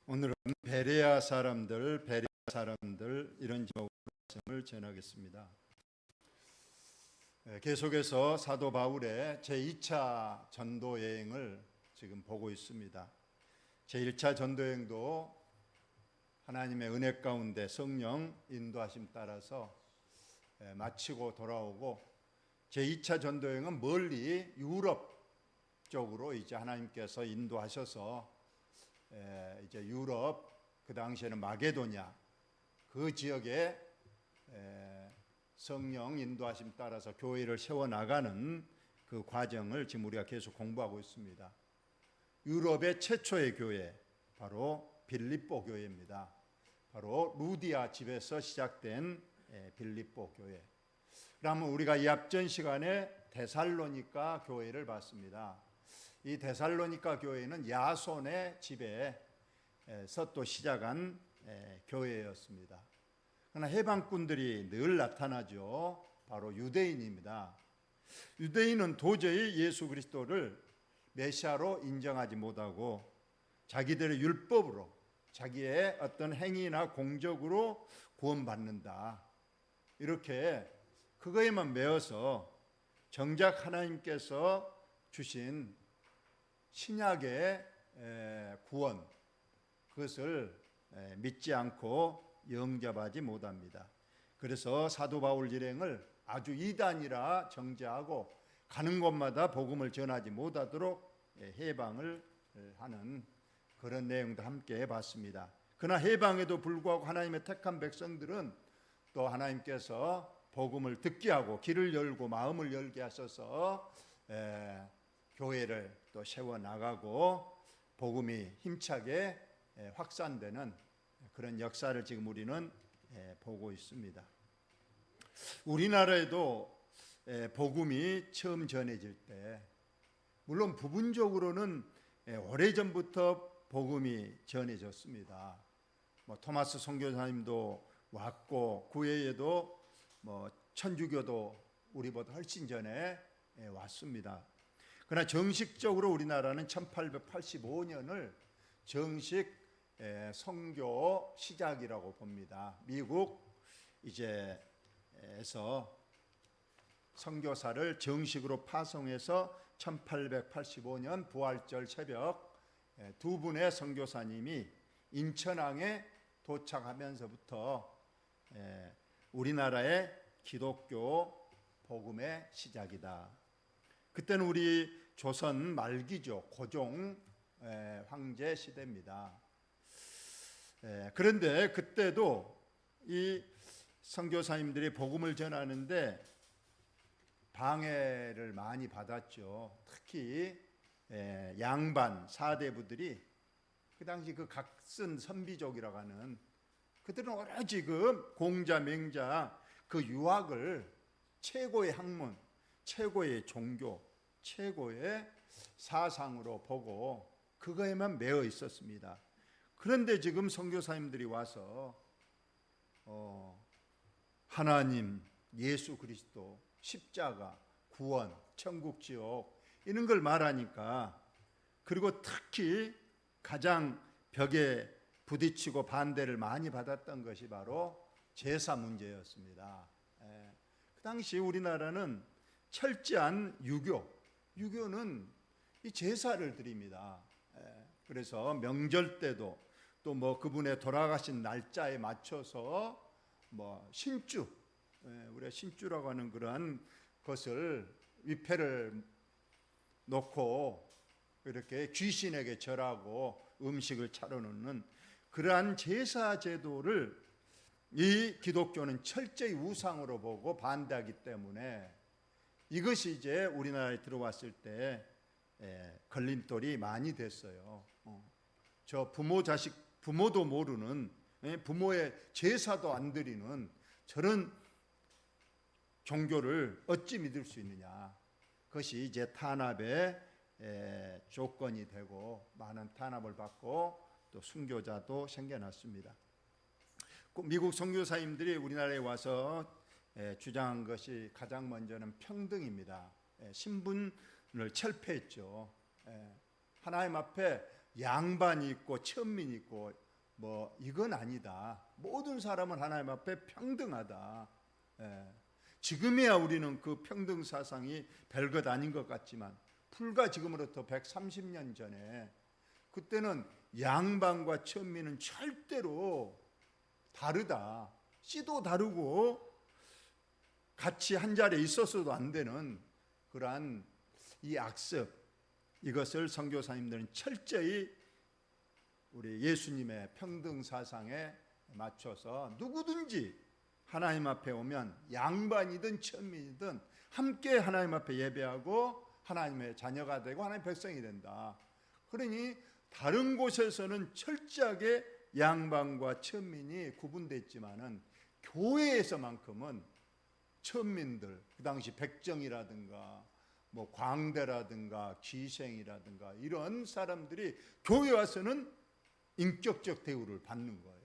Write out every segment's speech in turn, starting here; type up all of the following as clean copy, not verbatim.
오늘은 베레아 사람들 이런 제목으로 말씀을 전하겠습니다. 계속해서 사도 바울의 제2차 전도 여행을 지금 보고 있습니다. 제1차 전도 여행도 하나님의 은혜 가운데 성령 인도하심 따라서 마치고 돌아오고, 제2차 전도 여행은 멀리 유럽 쪽으로 이제 하나님께서 인도하셔서 이제 유럽, 그 당시에는 마게도냐 그 지역에 성령 인도하심 따라서 교회를 세워나가는 그 과정을 지금 우리가 계속 공부하고 있습니다. 유럽의 최초의 교회, 바로 빌립보 교회입니다. 바로 루디아 집에서 시작된 빌립보 교회. 그러면 우리가 이 앞전 시간에 데살로니가 교회를 봤습니다. 이 데살로니가 교회는 야손의 집에서 또 시작한 교회였습니다. 그러나 해방꾼들이 늘 나타나죠. 바로 유대인입니다. 유대인은 도저히 예수 그리스도를 메시아로 인정하지 못하고 자기들의 율법으로, 자기의 어떤 행위나 공적으로 구원받는다, 이렇게 그거에만 매어서 정작 하나님께서 주신 신약의 구원, 그것을 믿지 않고 영접하지 못합니다. 그래서 사도 바울 일행을 아주 이단이라 정죄하고 가는 곳마다 복음을 전하지 못하도록 해방을 하는 그런 내용도 함께 봤습니다. 그러나 해방에도 불구하고 하나님의 택한 백성들은 또 하나님께서 복음을 듣게 하고 길을 열고 마음을 열게 하셔서 교회를 또 세워나가고 복음이 힘차게 확산되는 그런 역사를 지금 우리는 보고 있습니다. 우리나라에도 복음이 처음 전해질 때, 물론 부분적으로는 오래전부터 복음이 전해졌습니다. 토마스 선교사님도 왔고, 그 외에도 천주교도 우리보다 훨씬 전에 왔습니다. 그러나 정식적으로 우리나라는 1885년을 정식 선교 시작이라고 봅니다. 미국 에서 선교사를 정식으로 파송해서 1885년 부활절 새벽 두 분의 선교사님이 인천항에 도착하면서부터 우리나라의 기독교 복음의 시작이다. 그때는 우리 조선 말기죠. 고종 황제 시대입니다. 그런데 그때도 이 선교사님들이 복음을 전하는데 방해를 많이 받았죠. 특히 양반 사대부들이, 그 당시 그 각슨 선비족이라고 하는, 그들은 오로지 그 공자 맹자 그 유학을 최고의 학문, 최고의 종교, 최고의 사상으로 보고 그거에만 매여 있었습니다. 그런데 지금 선교사님들이 와서 하나님, 예수 그리스도, 십자가, 구원, 천국, 지옥 이런 걸 말하니까, 그리고 특히 가장 벽에 부딪히고 반대를 많이 받았던 것이 바로 제사 문제였습니다. 그 당시 우리나라는 철저한 유교는 이 제사를 드립니다. 그래서 명절 때도 또 그분의 돌아가신 날짜에 맞춰서 신주, 우리가 신주라고 하는 그러한 것을 위패를 놓고 이렇게 귀신에게 절하고 음식을 차려놓는 그러한 제사 제도를 이 기독교는 철저히 우상으로 보고 반대하기 때문에 이것이 이제 우리나라에 들어왔을 때 걸림돌이 많이 됐어요. 저 부모도 모르는, 부모의 제사도 안 드리는 저런 종교를 어찌 믿을 수 있느냐. 그것이 이제 탄압의 조건이 되고 많은 탄압을 받고 또 순교자도 생겨났습니다. 미국 선교사님들이 우리나라에 와서 주장한 것이 가장 먼저는 평등입니다. 신분을 철폐했죠. 하나님 앞에 양반이 있고 천민이 있고 뭐 이건 아니다. 모든 사람은 하나님 앞에 평등하다. 지금이야 우리는 그 평등 사상이 별것 아닌 것 같지만 불과 지금으로부터 130년 전에 그때는 양반과 천민은 절대로 다르다. 씨도 다르고 같이 한 자리에 있었어도 안 되는 그러한 이 악습, 이것을 선교사님들은 철저히 우리 예수님의 평등 사상에 맞춰서 누구든지 하나님 앞에 오면 양반이든 천민이든 함께 하나님 앞에 예배하고 하나님의 자녀가 되고 하나님의 백성이 된다. 그러니 다른 곳에서는 철저하게 양반과 천민이 구분됐지만은 교회에서만큼은 천민들, 그 당시 백정이라든가 뭐 광대라든가 기생이라든가 이런 사람들이 교회 와서는 인격적 대우를 받는 거예요.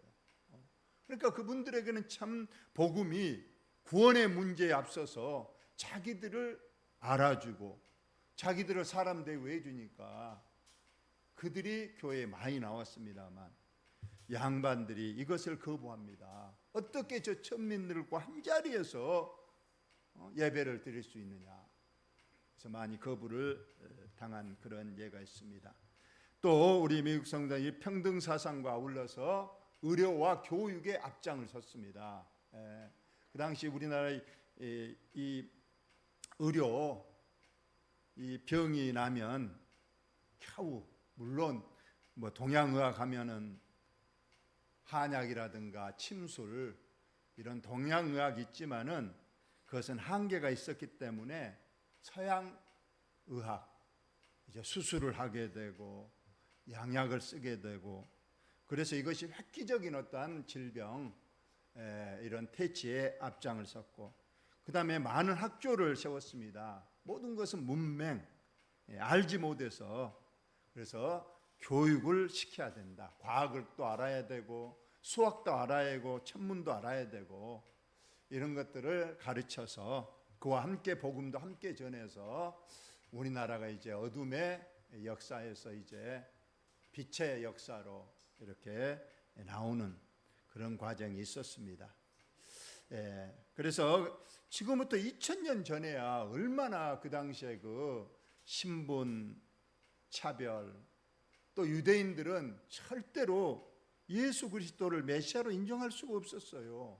그러니까 그분들에게는 참 복음이 구원의 문제에 앞서서 자기들을 알아주고 자기들을 사람 대우해 주니까 그들이 교회에 많이 나왔습니다만 양반들이 이것을 거부합니다. 어떻게 저 천민들과 한 자리에서 예배를 드릴 수 있느냐. 그래서 많이 거부를 당한 그런 예가 있습니다. 또 우리 미국 성당이 평등 사상과 아울러서 의료와 교육에 앞장을 섰습니다. 그 당시 우리나라의 이 의료, 이 병이 나면 겨우 물론 뭐 동양의학 하면은 한약이라든가 침술 이런 동양의학이 있지만은 그것은 한계가 있었기 때문에 서양의학 이제 수술을 하게 되고 양약을 쓰게 되고 그래서 이것이 획기적인 어떠한 질병 이런 퇴치에 앞장을 섰고 그 다음에 많은 학교를 세웠습니다. 모든 것은 문맹 알지 못해서 그래서 교육을 시켜야 된다. 과학을 또 알아야 되고 수학도 알아야 되고 천문도 알아야 되고 이런 것들을 가르쳐서 그와 함께 복음도 함께 전해서 우리나라가 이제 어둠의 역사에서 이제 빛의 역사로 이렇게 나오는 그런 과정이 있었습니다. 그래서 지금부터 2000년 전에야 얼마나 그 당시에 그 신분 차별 또 유대인들은 절대로 예수 그리스도를 메시아로 인정할 수가 없었어요.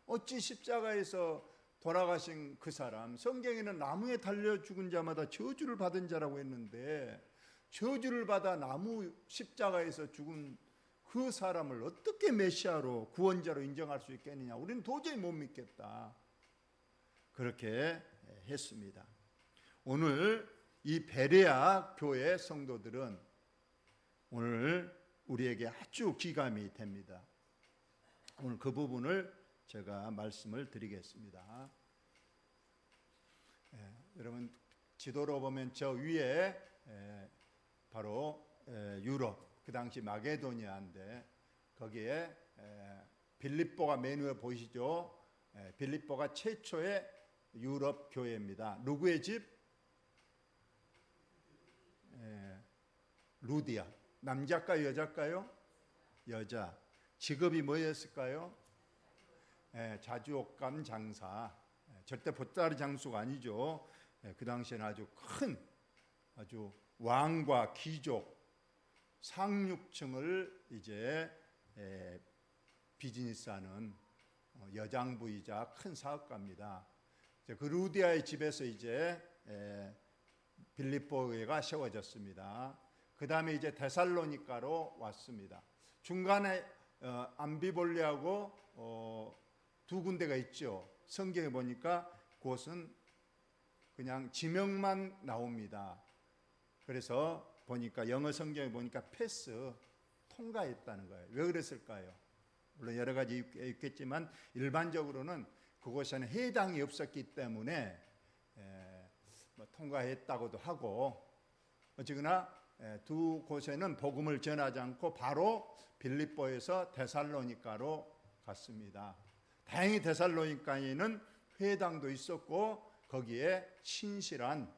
어찌 십자가에서 돌아가신 그 사람 성경에는 나무에 달려 죽은 자마다 저주를 받은 자라고 했는데 저주를 받아 나무 십자가에서 죽은 그 사람을 어떻게 메시아로 구원자로 인정할 수 있겠느냐. 우리는 도저히 못 믿겠다. 그렇게 했습니다. 오늘 이 베레아 교회 성도들은 오늘 우리에게 아주 기감이 됩니다. 오늘 그 부분을 제가 말씀을 드리겠습니다. 여러분 지도로 보면 저 위에 바로 유럽 그 당시 마게도니아인데 거기에 빌립보가 맨 위에 보이시죠? 빌립보가 최초의 유럽 교회입니다. 누구의 집? 루디아. 남자일까요? 여자일까요? 여자. 직업이 뭐였을까요? 자주옥감 장사. 절대 보따리 장수가 아니죠. 그 당시에는 아주 큰 아주 왕과 귀족 상류층을 이제 비즈니스하는 여장부이자 큰 사업가입니다. 그 루디아의 집에서 이제 빌립보 교회가 세워졌습니다. 그 다음에 이제 데살로니가로 왔습니다. 중간에 암비볼리하고 두 군데가 있죠. 성경에 보니까 그것은 그냥 지명만 나옵니다. 그래서 보니까 영어 성경에 보니까 패스 통과했다는 거예요. 왜 그랬을까요? 물론 여러 가지 있겠지만 일반적으로는 그곳에는 해당이 없었기 때문에 뭐 통과했다고도 하고 어쨌거나 두 곳에는 복음을 전하지 않고 바로 빌립보에서 데살로니가로 갔습니다. 다행히 데살로니가에는 회당도 있었고 거기에 신실한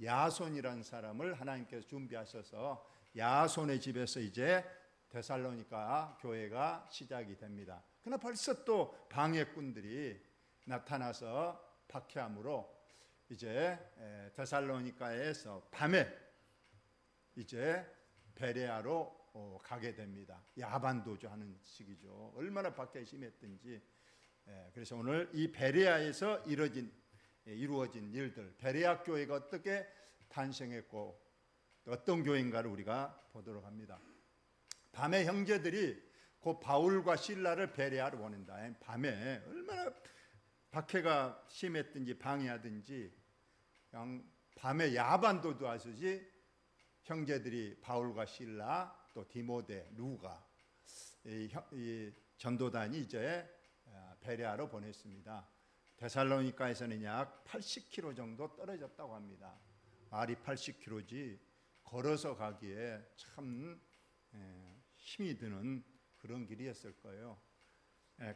야손이라는 사람을 하나님께서 준비하셔서 야손의 집에서 이제 데살로니가 교회가 시작이 됩니다. 그러나 벌써 또 방해꾼들이 나타나서 박해함으로 이제 데살로니가에서 밤에 이제 베레아로 가게 됩니다. 야반도주 하는 시기죠. 얼마나 박해가 심했든지. 그래서 오늘 이 베레아에서 이루어진 일들, 베레아 교회가 어떻게 탄생했고 어떤 교회인가를 우리가 보도록 합니다. 밤에 형제들이 그 바울과 실라를 베레아로 보낸다. 밤에 얼마나 박해가 심했든지 방해하든지 그냥 밤에 야반도도 하시지 형제들이 바울과 실라 또 디모데, 루가 이 전도단이 이제 베레아로 보냈습니다. 데살로니가에서는 약 80km 정도 떨어졌다고 합니다. 말이 80km지 걸어서 가기에 참 힘이 드는 그런 길이었을 거예요.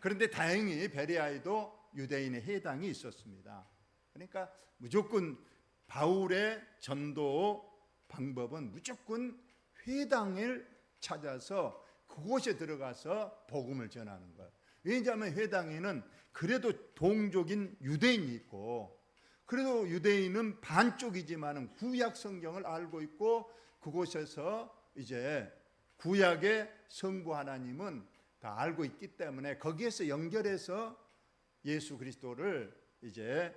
그런데 다행히 베레아에도 유대인의 회당이 있었습니다. 그러니까 무조건 바울의 전도 방법은 무조건 회당을 찾아서 그곳에 들어가서 복음을 전하는 거예요. 왜냐하면 회당에는 그래도 동족인 유대인이 있고, 그래도 유대인은 반쪽이지만은 구약 성경을 알고 있고, 그곳에서 이제 구약의 성부 하나님은 다 알고 있기 때문에 거기에서 연결해서 예수 그리스도를 이제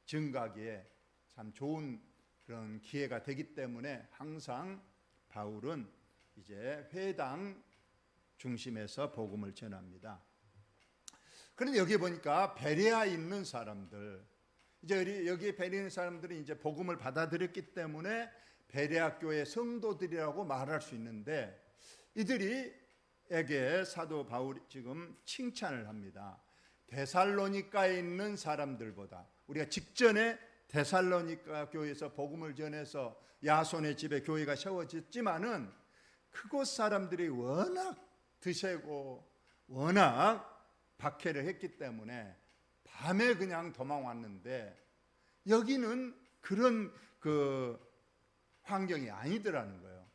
증거하기에 참 좋은 그런 기회가 되기 때문에 항상 바울은 이제 회당 중심에서 복음을 전합니다. 그런데 여기 보니까 베레아에 있는 사람들, 이제 여기 베레아에 있는 사람들은 이제 복음을 받아들였기 때문에 베레아 교회 성도들이라고 말할 수 있는데, 이들이에게 사도 바울이 지금 칭찬을 합니다. 데살로니가에 있는 사람들보다, 우리가 직전에 데살로니가 교회에서 복음을 전해서 야손의 집에 교회가 세워졌지만은 그곳 사람들이 워낙 드세고 워낙 박해를 했기 때문에 밤에 그냥 도망왔는데, 여기는 그런 그 환경이 아니더라는 거예요.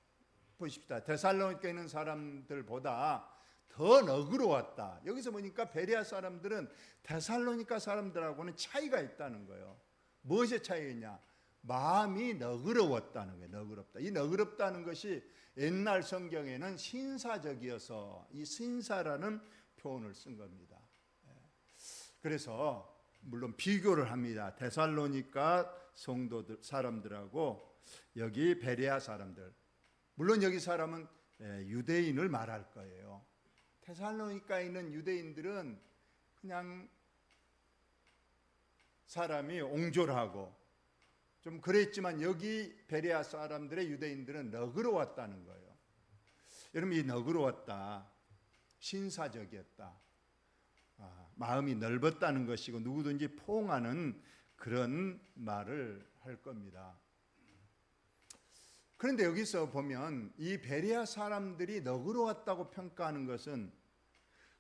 보십시다. 데살로니가에 있는 사람들보다 더 너그러웠다. 여기서 보니까 베레아 사람들은 데살로니가 사람들하고는 차이가 있다는 거예요. 무엇의 차이냐? 마음이 너그러웠다는 거예요. 너그럽다. 이 너그럽다는 것이 옛날 성경에는 신사적이어서 이 신사라는 표현을 쓴 겁니다. 그래서 물론 비교를 합니다. 데살로니가 성도들 사람들하고 여기 베레아 사람들. 물론 여기 사람은 유대인을 말할 거예요. 데살로니가에 있는 유대인들은 그냥 사람이 옹졸하고 좀 그랬지만 여기 베레아 사람들의 유대인들은 너그러웠다는 거예요. 여러분, 이 너그러웠다, 신사적이었다, 마음이 넓었다는 것이고 누구든지 포옹하는 그런 말을 할 겁니다. 그런데 여기서 보면 이 베레아 사람들이 너그러웠다고 평가하는 것은,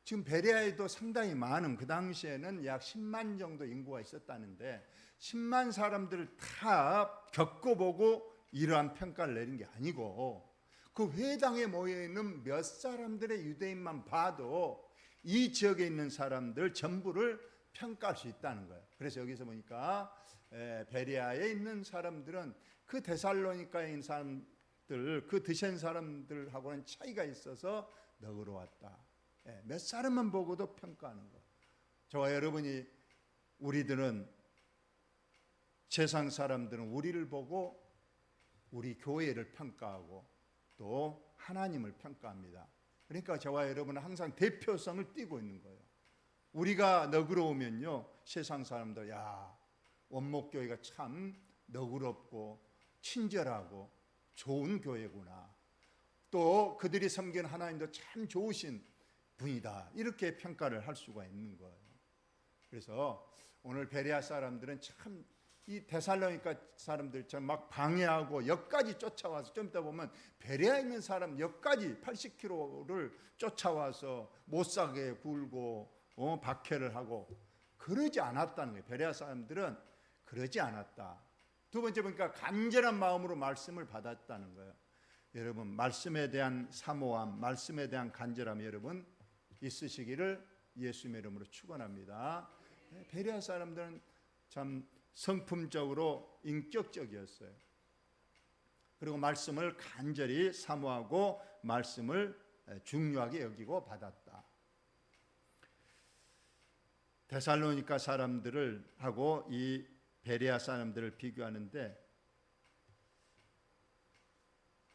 지금 베레아에도 상당히 많은, 그 당시에는 약 10만 정도 인구가 있었다는데 10만 사람들을 다 겪어보고 이러한 평가를 내린 게 아니고, 그 회당에 모여있는 몇 사람들의 유대인만 봐도 이 지역에 있는 사람들 전부를 평가할 수 있다는 거예요. 그래서 여기서 보니까 베레아에 있는 사람들은 그 데살로니가에 있는 사람들, 그 드센 사람들하고는 차이가 있어서 너그러웠다. 몇 사람만 보고도 평가하는 거. 저와 여러분이, 우리들은, 세상 사람들은 우리를 보고 우리 교회를 평가하고 또 하나님을 평가합니다. 그러니까 저와 여러분은 항상 대표성을 띠고 있는 거예요. 우리가 너그러우면요, 세상 사람들, 야, 원목교회가 참 너그럽고 친절하고 좋은 교회구나, 또 그들이 섬기는 하나님도 참 좋으신 분이다, 이렇게 평가를 할 수가 있는 거예요. 그래서 오늘 베레아 사람들은 참 이 데살로니가 사람들처럼 막 방해하고 역까지 쫓아와서, 좀 이따 보면 베레아에 있는 사람 역까지 80km를 쫓아와서 못 사게 굴고 박해를 하고 그러지 않았다는 거예요. 베레아 사람들은 그러지 않았다. 두 번째 보니까 간절한 마음으로 말씀을 받았다는 거예요. 여러분 말씀에 대한 사모함, 말씀에 대한 간절함 여러분 있으시기를 예수님의 이름으로 축원합니다. 베레아 사람들은 참 성품적으로 인격적이었어요. 그리고 말씀을 간절히 사모하고 말씀을 중요하게 여기고 받았다. 데살로니가 사람들을 하고 이 베레아 사람들을 비교하는데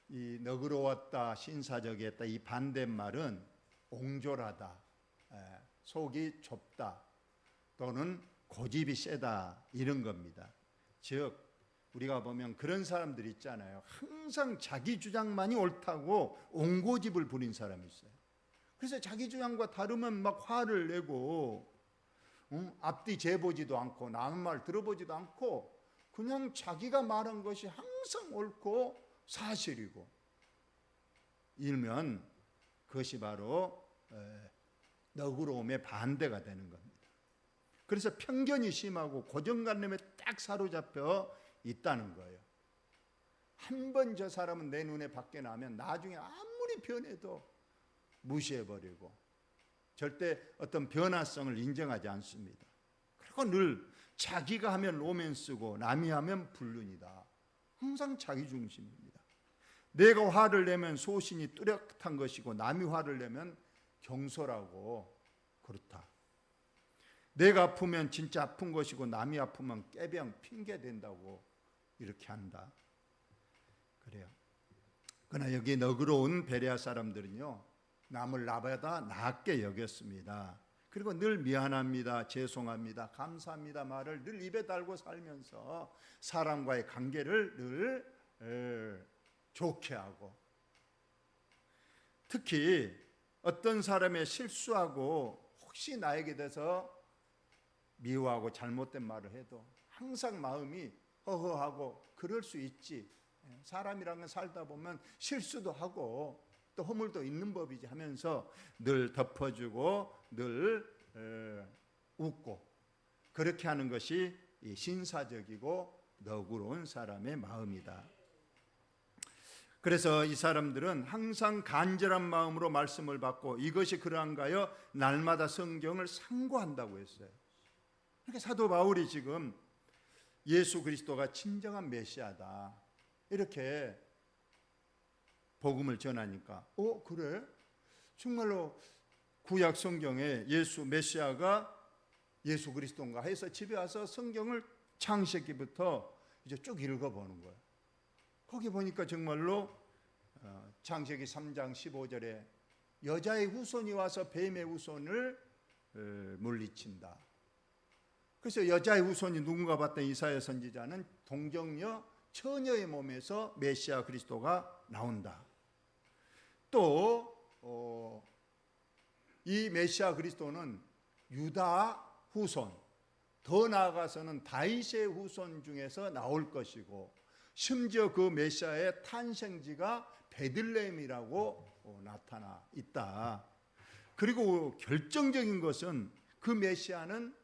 이 너그러웠다, 신사적이었다 이 반대말은 옹졸하다, 속이 좁다 또는 고집이 세다 이런 겁니다. 즉 우리가 보면 그런 사람들 있잖아요. 항상 자기 주장만이 옳다고 옹고집을 부린 사람이 있어요. 그래서 자기 주장과 다르면 막 화를 내고 앞뒤 재보지도 않고 남의 말 들어보지도 않고 그냥 자기가 말한 것이 항상 옳고 사실이고 일면 그것이 바로 너그러움의 반대가 되는 겁니다. 그래서 편견이 심하고 고정관념에 딱 사로잡혀 있다는 거예요. 한 번 저 사람은 내 눈에 밖에 나면 나중에 아무리 변해도 무시해버리고 절대 어떤 변화성을 인정하지 않습니다. 그리고 늘 자기가 하면 로맨스고 남이 하면 불륜이다. 항상 자기 중심입니다. 내가 화를 내면 소신이 뚜렷한 것이고 남이 화를 내면 경솔하고 그렇다. 내가 아프면 진짜 아픈 것이고 남이 아프면 꾀병 핑계 된다고 이렇게 한다. 그래요. 그러나 여기 너그러운 베레아 사람들은요 남을 나보다 낫게 여겼습니다. 그리고 늘 미안합니다, 죄송합니다, 감사합니다 말을 늘 입에 달고 살면서 사람과의 관계를 늘 좋게 하고 특히 어떤 사람의 실수하고 혹시 나에게 대해서 미워하고 잘못된 말을 해도 항상 마음이 허허하고 그럴 수 있지. 사람이란 건 살다 보면 실수도 하고 또 허물도 있는 법이지 하면서 늘 덮어주고 늘 웃고 그렇게 하는 것이 신사적이고 너그러운 사람의 마음이다. 그래서 이 사람들은 항상 간절한 마음으로 말씀을 받고 이것이 그러한가요? 날마다 성경을 상고한다고 했어요. 그러니까 사도 바울이 지금 예수 그리스도가 진정한 메시아다 이렇게 복음을 전하니까 그래? 정말로 구약 성경에 예수 메시아가 예수 그리스도인가 해서 집에 와서 성경을 창세기부터 이제 쭉 읽어보는 거예요. 거기 보니까 정말로 창세기 3장 15절에 여자의 후손이 와서 뱀의 후손을 물리친다. 그래서 여자의 후손이 누군가 봤더니 이사야 선지자는 동정녀 처녀의 몸에서 메시아 그리스도가 나온다. 또 이 메시아 그리스도는 유다 후손, 더 나아가서는 다윗의 후손 중에서 나올 것이고 심지어 그 메시아의 탄생지가 베들레헴이라고 나타나 있다. 그리고 결정적인 것은 그 메시아는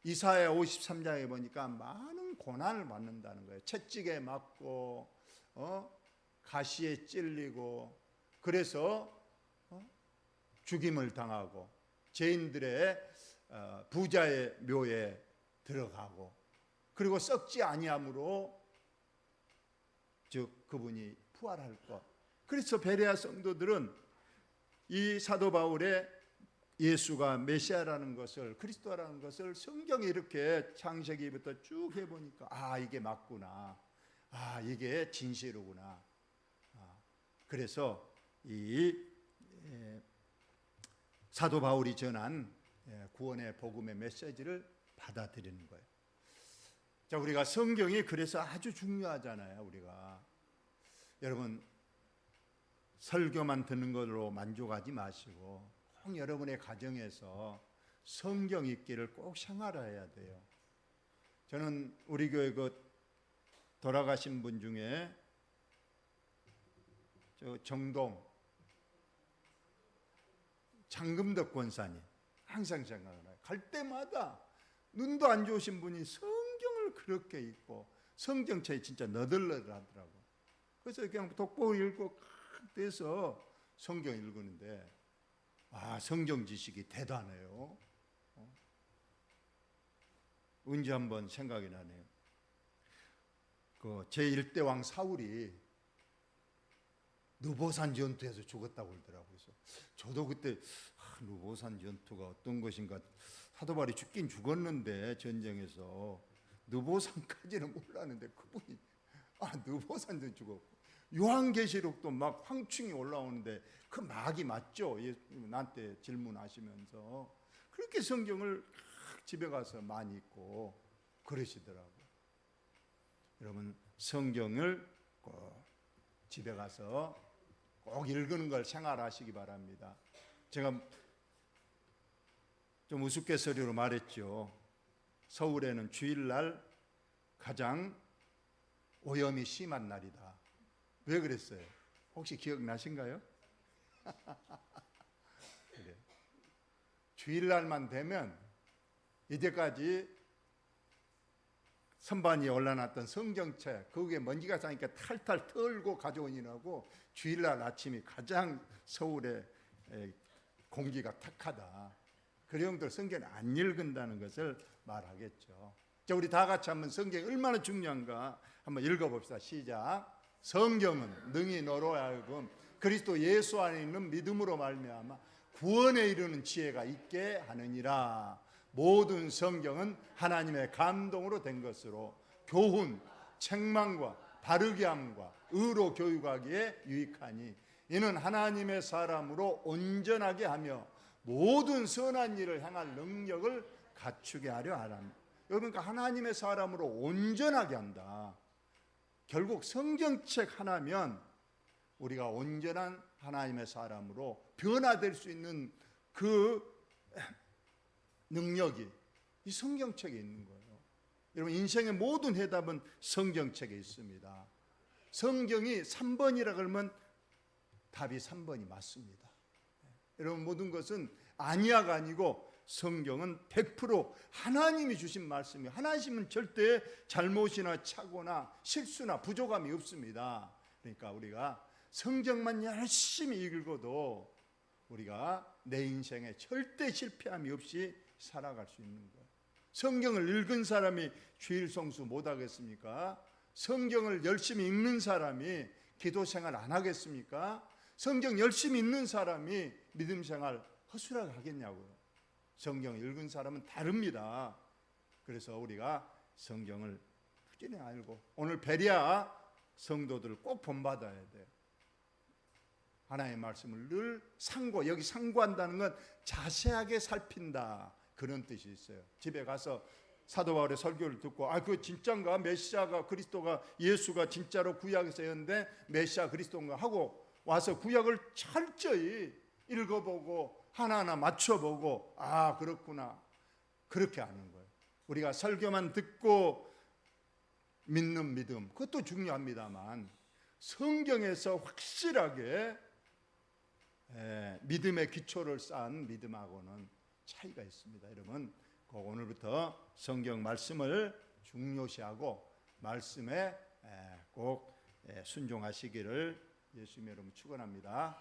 이사야 53장에 보니까 많은 고난을 받는다는 거예요. 채찍에 맞고 가시에 찔리고 그래서 죽임을 당하고 죄인들의 부자의 묘에 들어가고 그리고 썩지 아니함으로 즉 그분이 부활할 것. 그래서 베레아 성도들은 이 사도 바울의 예수가 메시아라는 것을 그리스도라는 것을 성경에 이렇게 창세기부터 쭉 해보니까 이게 맞구나, 이게 진실이구나. 그래서 이 사도 바울이 전한 구원의 복음의 메시지를 받아들이는 거예요. 자, 우리가 성경이 그래서 아주 중요하잖아요. 우리가 여러분 설교만 듣는 걸로 만족하지 마시고 꼭 여러분의 가정에서 성경 읽기를 꼭 생활해야 돼요. 저는 우리 교회 돌아가신 분 중에 정동 장금덕 권사님 항상 생각을 해요. 갈 때마다 눈도 안 좋으신 분이 성경을 그렇게 읽고 성경책이 진짜 너덜너덜하더라고. 그래서 그냥 독보 읽고 돼서 성경 읽었는데 성경 지식이 대단해요. 언제 한번 생각이 나네요. 그 제1대왕 사울이 느보산 전투에서 죽었다고 그러더라고요. 그래서 저도 그때 느보산 전투가 어떤 것인가, 사도바울이 죽긴 죽었는데 전쟁에서 느보산까지는 몰랐는데 그분이 느보산도 죽었고, 요한계시록도 막 황충이 올라오는데 그 막이 맞죠? 나한테 질문하시면서 그렇게 성경을 집에 가서 많이 읽고 그러시더라고요. 여러분, 성경을 꼭 집에 가서 꼭 읽는 걸 생활하시기 바랍니다. 제가 좀 우스갯소리로 말했죠. 서울에는 주일날 가장 오염이 심한 날이다. 왜 그랬어요? 혹시 기억나신가요? 그래요. 주일날만 되면 이제까지 선반위에 올라놨던 성경책, 거기에 먼지가 쌓이니까 탈탈 털고 가져오느라고 주일날 아침이 가장 서울의 공기가 탁하다. 그 정도로 성경을 안 읽는다는 것을 말하겠죠. 자, 우리 다 같이 한번 성경이 얼마나 중요한가 한번 읽어봅시다. 시작. 성경은 능히 너로 하여금 그리스도 예수 안에 있는 믿음으로 말미암아 구원에 이르는 지혜가 있게 하느니라. 모든 성경은 하나님의 감동으로 된 것으로 교훈, 책망과 바르게 함과 의로 교육하기에 유익하니 이는 하나님의 사람으로 온전하게 하며 모든 선한 일을 행할 능력을 갖추게 하려 하랍니다. 그러니까 하나님의 사람으로 온전하게 한다. 결국 성경책 하나면 우리가 온전한 하나님의 사람으로 변화될 수 있는 그 능력이 이 성경책에 있는 거예요. 여러분, 인생의 모든 해답은 성경책에 있습니다. 성경이 3번이라 그러면 답이 3번이 맞습니다. 여러분, 모든 것은 아니야가 아니고 성경은 100% 하나님이 주신 말씀이에요. 하나님은 절대 잘못이나 착오나 실수나 부족함이 없습니다. 그러니까 우리가 성경만 열심히 읽어도 우리가 내 인생에 절대 실패함이 없이 살아갈 수 있는 거예요. 성경을 읽은 사람이 주일 성수 못 하겠습니까? 성경을 열심히 읽는 사람이 기도 생활 안 하겠습니까? 성경 열심히 읽는 사람이 믿음 생활 허술하게 하겠냐고요. 성경 읽은 사람은 다릅니다. 그래서 우리가 성경을 꾸준히 알고, 오늘 베레아 성도들 꼭 본받아야 돼요. 하나님의 말씀을 늘 상고, 여기 상고한다는 건 자세하게 살핀다, 그런 뜻이 있어요. 집에 가서 사도 바울의 설교를 듣고 그거 진짜인가? 메시아가, 그리스도가, 예수가 진짜로 구약에서 했는데 메시아 그리스도인가 하고 와서 구약을 철저히 읽어보고 하나하나 맞춰보고 그렇구나, 그렇게 하는 거예요. 우리가 설교만 듣고 믿는 믿음, 그것도 중요합니다만 성경에서 확실하게 믿음의 기초를 쌓은 믿음하고는 차이가 있습니다. 여러분, 꼭 오늘부터 성경 말씀을 중요시하고 말씀에 꼭 순종하시기를 예수님의 이름으로 축원합니다.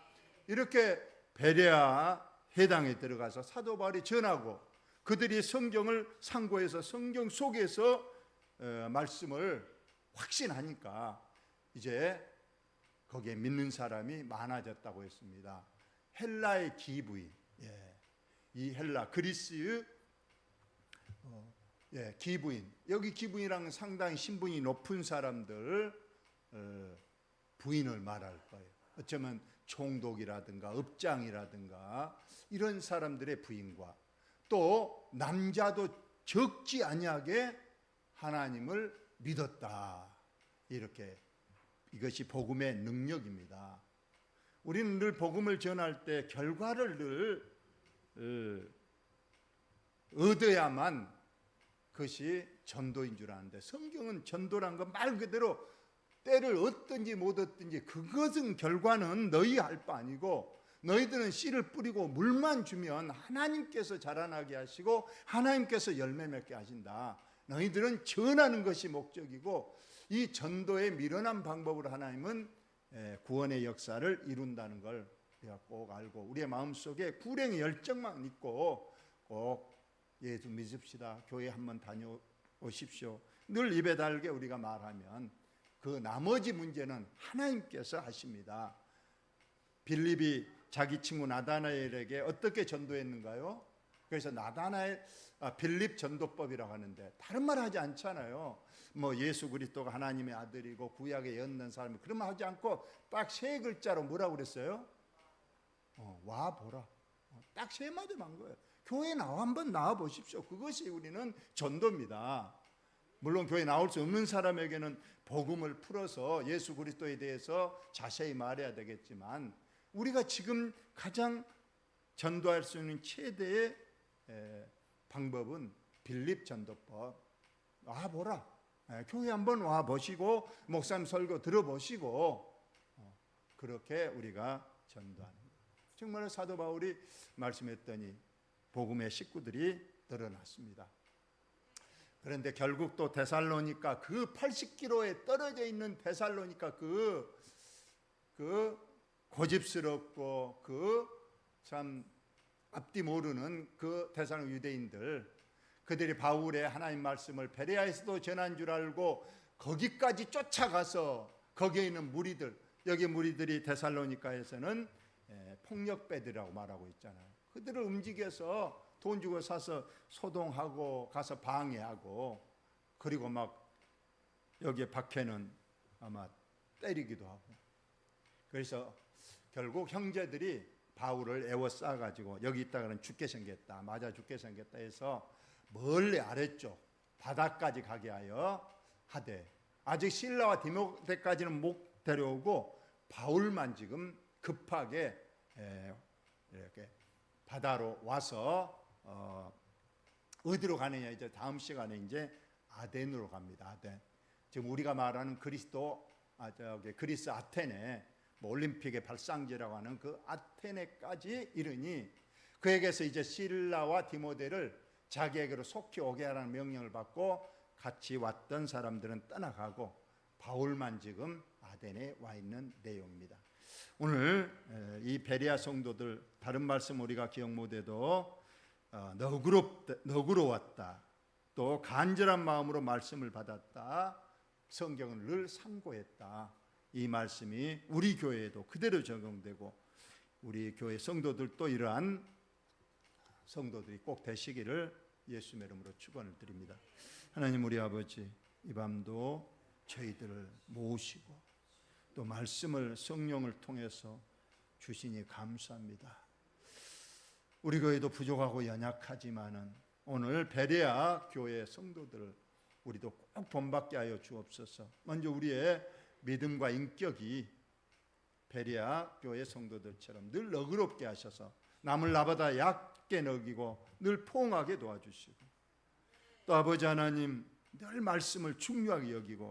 이렇게 베레아 해당에 들어가서 사도 바울이 전하고 그들이 성경을 상고해서 성경 속에서 말씀을 확신하니까 이제 거기에 믿는 사람이 많아졌다고 했습니다. 헬라의 기부인, 이 헬라 그리스의 기부인, 여기 기부인이랑 상당히 신분이 높은 사람들 부인을 말할 거예요. 어쩌면 총독이라든가 업장이라든가 이런 사람들의 부인과 또 남자도 적지 아니하게 하나님을 믿었다, 이렇게, 이것이 복음의 능력입니다. 우리는 늘 복음을 전할 때 결과를 늘 얻어야만 그것이 전도인 줄 아는데, 성경은 전도란 건 말 그대로 때를 얻든지 못 얻든지 그것은 결과는 너희 할 바 아니고, 너희들은 씨를 뿌리고 물만 주면 하나님께서 자라나게 하시고 하나님께서 열매 맺게 하신다. 너희들은 전하는 것이 목적이고 이 전도의 미련한 방법으로 하나님은 구원의 역사를 이룬다는 걸 우리가 꼭 알고 우리의 마음속에 구령의 열정만 있고 꼭 예수 믿읍시다. 교회 한번 다녀오십시오. 늘 입에 달게 우리가 말하면 그 나머지 문제는 하나님께서 하십니다. 빌립이 자기 친구 나다나엘에게 어떻게 전도했는가요? 그래서 빌립 전도법이라고 하는데 다른 말 하지 않잖아요. 뭐 예수 그리스도가 하나님의 아들이고 구약에 였는 사람이 그런 말 하지 않고 딱 세 글자로 뭐라고 그랬어요? 와 보라. 딱 세 마디만 한 거예요. 교회 한번 나와 보십시오. 그것이 우리는 전도입니다. 물론 교회 나올 수 없는 사람에게는 복음을 풀어서 예수 그리스도에 대해서 자세히 말해야 되겠지만 우리가 지금 가장 전도할 수 있는 최대의 방법은 빌립 전도법. 와 보라. 교회 한번 와 보시고 목사님 설교 들어보시고 그렇게 우리가 전도하는 거예요. 정말 사도 바울이 말씀했더니 복음의 식구들이 늘어났습니다. 그런데 결국 또 데살로니가 그 80km에 떨어져 있는 데살로니가 그 고집스럽고 그 참 앞뒤 모르는 그 데살로니가 유대인들 그들이 바울의 하나님 말씀을 베레아에서도 전한 줄 알고 거기까지 쫓아가서 거기에 있는 무리들 여기 무리들이 데살로니가에서는 폭력배들이라고 말하고 있잖아요. 그들을 움직여서 돈 주고 사서 소동하고 가서 방해하고 그리고 막 여기에 박해는 아마 때리기도 하고 그래서 결국 형제들이 바울을 에워싸가지고 여기 있다가는 죽게 생겼다 맞아 죽게 생겼다 해서 멀리 아래쪽 바다까지 가게 하여 하되 아직 실라와 디모데까지는 못 데려오고 바울만 지금 급하게 이렇게 바다로 와서 어디로 가느냐 이제 다음 시간에 이제 아덴으로 갑니다. 아덴. 지금 우리가 말하는 그리스 아테네 올림픽의 발상지라고 하는 그 아테네까지 이르니 그에게서 이제 실라와 디모데를 자기에게로 속히 오게 하라는 명령을 받고 같이 왔던 사람들은 떠나가고 바울만 지금 아덴에 와 있는 내용입니다. 오늘 이 베레아 성도들 다른 말씀 우리가 기억 못해도 너그러웠다 또 간절한 마음으로 말씀을 받았다 성경을 늘 상고했다 이 말씀이 우리 교회에도 그대로 적용되고 우리 교회 성도들도 이러한 성도들이 꼭 되시기를 예수님의 이름으로 축원을 드립니다. 하나님 우리 아버지 이 밤도 저희들을 모으시고 또 말씀을 성령을 통해서 주시니 감사합니다. 우리 교회도 부족하고 연약하지만은 오늘 베레아 교회 성도들을 우리도 꼭 본받게 하여 주옵소서. 먼저 우리의 믿음과 인격이 베레아 교회 성도들처럼 늘 너그럽게 하셔서 남을 나보다 얕게 여기고 늘 포옹하게 도와주시고 또 아버지 하나님 늘 말씀을 중요하게 여기고